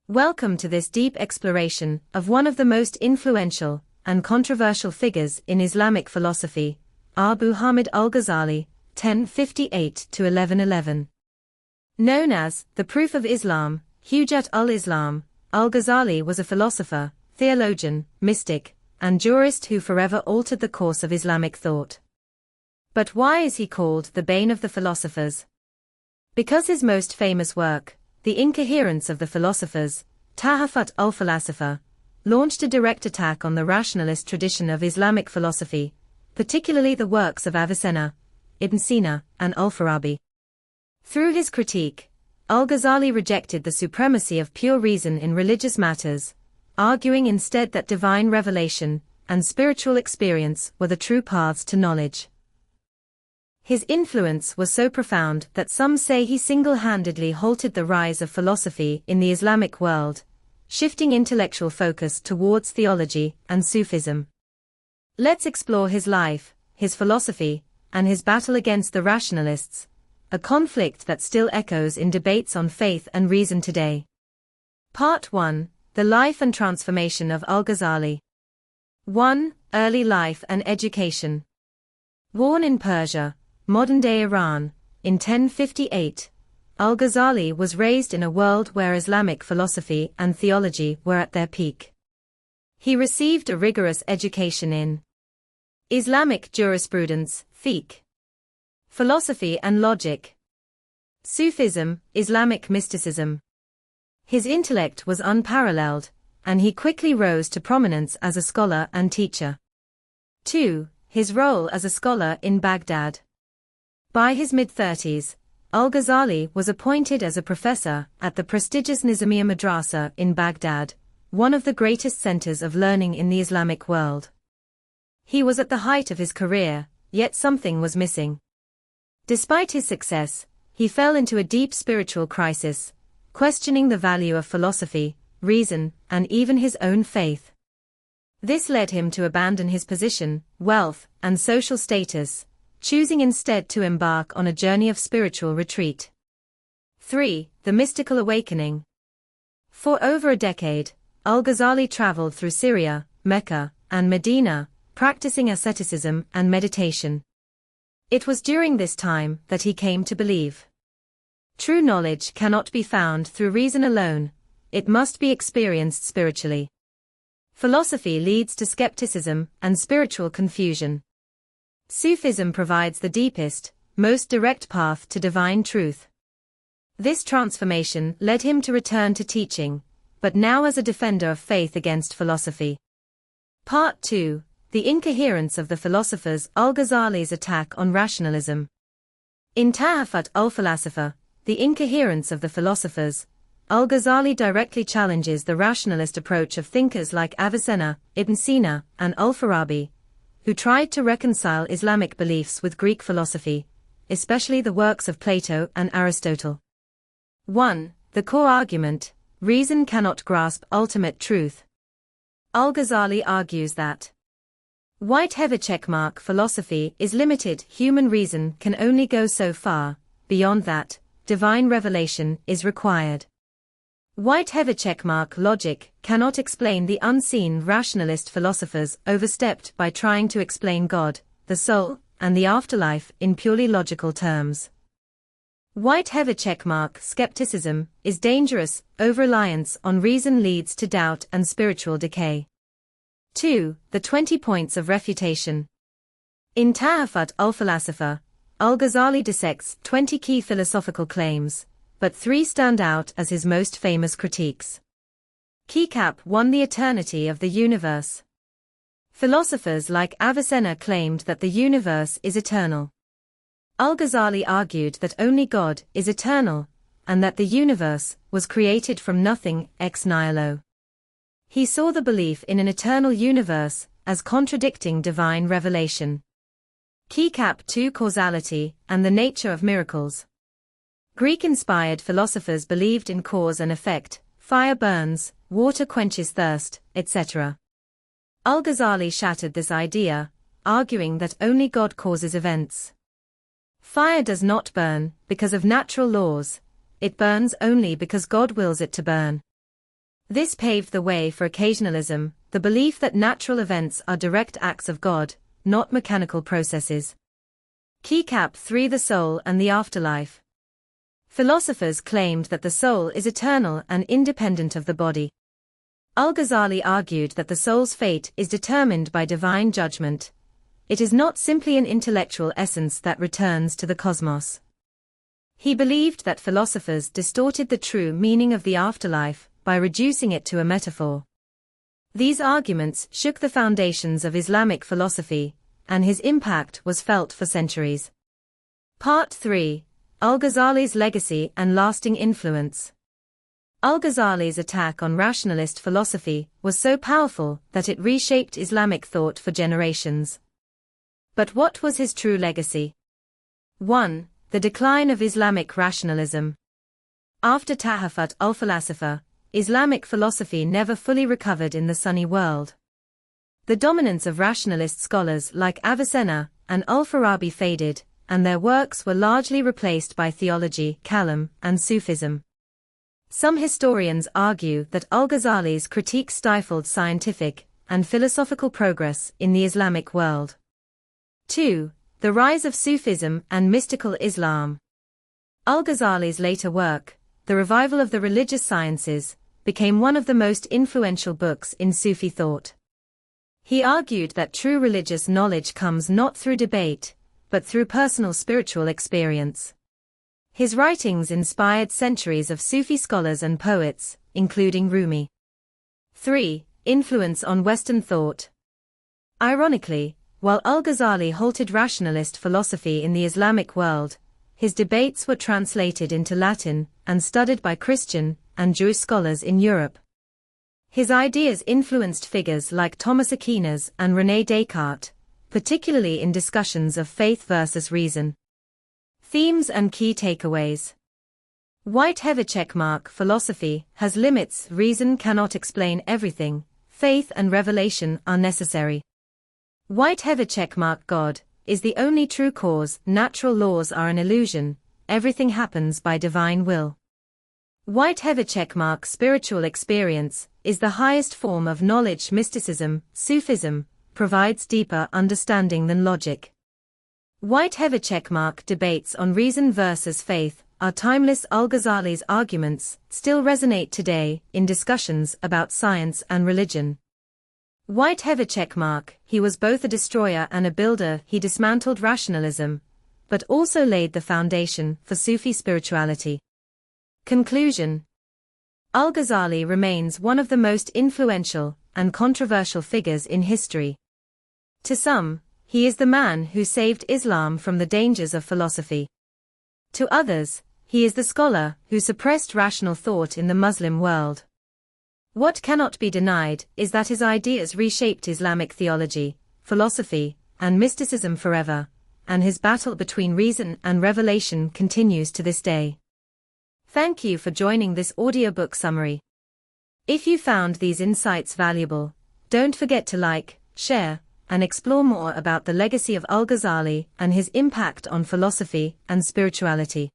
Welcome to this deep exploration of one of the most influential and controversial figures in Islamic philosophy, Abu Hamid al-Ghazali, 1058 to 1111. Known as the Proof of Islam, Hujjat al-Islam, al-Ghazali was a philosopher, theologian, mystic, and jurist who forever altered the course of Islamic thought. But why is he called the Bane of the philosophers? Because his most famous work, The Incoherence of the Philosophers, Tahafut al-Falasifa, launched a direct attack on the rationalist tradition of Islamic philosophy, particularly the works of Avicenna, Ibn Sina, and Al-Farabi. Through his critique, al-Ghazali rejected the supremacy of pure reason in religious matters, arguing instead that divine revelation and spiritual experience were the true paths to knowledge. His influence was so profound that some say he single-handedly halted the rise of philosophy in the Islamic world, shifting intellectual focus towards theology and Sufism. Let's explore his life, his philosophy, and his battle against the rationalists, a conflict that still echoes in debates on faith and reason today. Part 1: The Life and Transformation of Al-Ghazali. 1. Early life and education. Born in Persia, modern-day Iran, in 1058, al-Ghazali was raised in a world where Islamic philosophy and theology were at their peak. He received a rigorous education in Islamic jurisprudence, fiqh, philosophy and logic, Sufism, Islamic mysticism. His intellect was unparalleled, and he quickly rose to prominence as a scholar and teacher. 2. His role as a scholar in Baghdad. By his mid-30s, al-Ghazali was appointed as a professor at the prestigious Nizamiya Madrasa in Baghdad, one of the greatest centers of learning in the Islamic world. He was at the height of his career, yet something was missing. Despite his success, he fell into a deep spiritual crisis, questioning the value of philosophy, reason, and even his own faith. This led him to abandon his position, wealth, and social status, choosing instead to embark on a journey of spiritual retreat. 3. The Mystical Awakening. For over a decade, al-Ghazali traveled through Syria, Mecca, and Medina, practicing asceticism and meditation. It was during this time that he came to believe. True knowledge cannot be found through reason alone, it must be experienced spiritually. Philosophy leads to skepticism and spiritual confusion. Sufism provides the deepest, most direct path to divine truth. This transformation led him to return to teaching, but now as a defender of faith against philosophy. Part 2: The Incoherence of the Philosophers. Al-Ghazali's attack on rationalism. In Tahafut al-Falasifa, The Incoherence of the Philosophers, al-Ghazali directly challenges the rationalist approach of thinkers like Avicenna, Ibn Sina, and Al-Farabi, who tried to reconcile Islamic beliefs with Greek philosophy, especially the works of Plato and Aristotle. 1. The core argument: reason cannot grasp ultimate truth. Al-Ghazali argues that philosophy is limited, human reason can only go so far, beyond that, divine revelation is required. Logic cannot explain the unseen. Rationalist philosophers overstepped by trying to explain God, the soul, and the afterlife in purely logical terms. Skepticism is dangerous, over-reliance on reason leads to doubt and spiritual decay. 2. The 20 Points of Refutation. In Tahafut al-Falasifa, al-Ghazali dissects 20 key philosophical claims, but 3 stand out as his most famous critiques. Cap 1. The eternity of the universe. Philosophers like Avicenna claimed that the universe is eternal. Al-Ghazali argued that only God is eternal, and that the universe was created from nothing ex nihilo. He saw the belief in an eternal universe as contradicting divine revelation. Cap 2. Causality and the nature of miracles. Greek-inspired philosophers believed in cause and effect, fire burns, water quenches thirst, etc. Al-Ghazali shattered this idea, arguing that only God causes events. Fire does not burn because of natural laws, it burns only because God wills it to burn. This paved the way for occasionalism, the belief that natural events are direct acts of God, not mechanical processes. Keycap 3. The soul and the afterlife. Philosophers claimed that the soul is eternal and independent of the body. Al-Ghazali argued that the soul's fate is determined by divine judgment. It is not simply an intellectual essence that returns to the cosmos. He believed that philosophers distorted the true meaning of the afterlife by reducing it to a metaphor. These arguments shook the foundations of Islamic philosophy, and his impact was felt for centuries. Part 3. Al-Ghazali's legacy and lasting influence. Al-Ghazali's attack on rationalist philosophy was so powerful that it reshaped Islamic thought for generations. But what was his true legacy? 1. The decline of Islamic rationalism. After Tahafut al-Falasifa, Islamic philosophy never fully recovered in the Sunni world. The dominance of rationalist scholars like Avicenna and al-Farabi faded, and their works were largely replaced by theology, kalam, and Sufism. Some historians argue that Al-Ghazali's critique stifled scientific and philosophical progress in the Islamic world. 2. The rise of Sufism and mystical Islam. Al-Ghazali's later work, The Revival of the Religious Sciences, became one of the most influential books in Sufi thought. He argued that true religious knowledge comes not through debate, but through personal spiritual experience. His writings inspired centuries of Sufi scholars and poets, including Rumi. 3. Influence on Western thought. Ironically, while Al-Ghazali halted rationalist philosophy in the Islamic world, his debates were translated into Latin and studied by Christian and Jewish scholars in Europe. His ideas influenced figures like Thomas Aquinas and René Descartes, particularly in discussions of faith versus reason. Themes and key takeaways. Whitehever checkmark. Philosophy has limits. Reason cannot explain everything. Faith and revelation are necessary. Whitehever checkmark. God is the only true cause. Natural laws are an illusion. Everything happens by divine will. Whitehever checkmark. Spiritual experience is the highest form of knowledge. Mysticism, Sufism, provides deeper understanding than logic. Whitehever checkmark. Debates on reason versus faith are timeless. Al-Ghazali's arguments still resonate today in discussions about science and religion. Whitehever checkmark. He was both a destroyer and a builder. He dismantled rationalism, but also laid the foundation for Sufi spirituality. Conclusion. Al-Ghazali remains one of the most influential and controversial figures in history. To some, he is the man who saved Islam from the dangers of philosophy. To others, he is the scholar who suppressed rational thought in the Muslim world. What cannot be denied is that his ideas reshaped Islamic theology, philosophy, and mysticism forever, and his battle between reason and revelation continues to this day. Thank you for joining this audiobook summary. If you found these insights valuable, don't forget to like, share, and explore more about the legacy of Al-Ghazali and his impact on philosophy and spirituality.